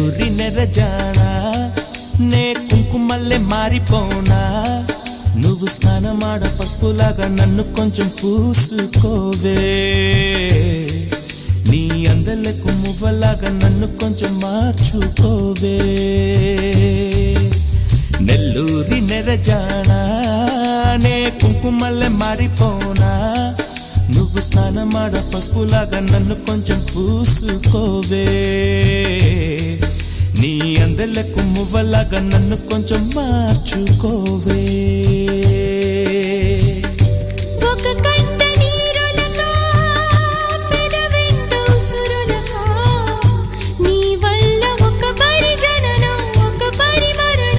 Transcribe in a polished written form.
నెల్లూరి నెరజానా నే కుంకుమల్లే మారిపోనా నువ్వు స్నానమాడ పసుపులాగా నన్ను కొంచెం పూసుకోవే నీ అందలకు మువ్వలాగా నన్ను కొంచెం మార్చుకోవే నెల్లూరి నెరజానా నే కుంకుమల్లే మారిపోనా నువ్వు స్నానమాడ పసుపులాగా నన్ను కొంచెం పూసుకోవే నీ అందలకు మువ్వలాగా నన్ను కొంచెం మార్చుకోవే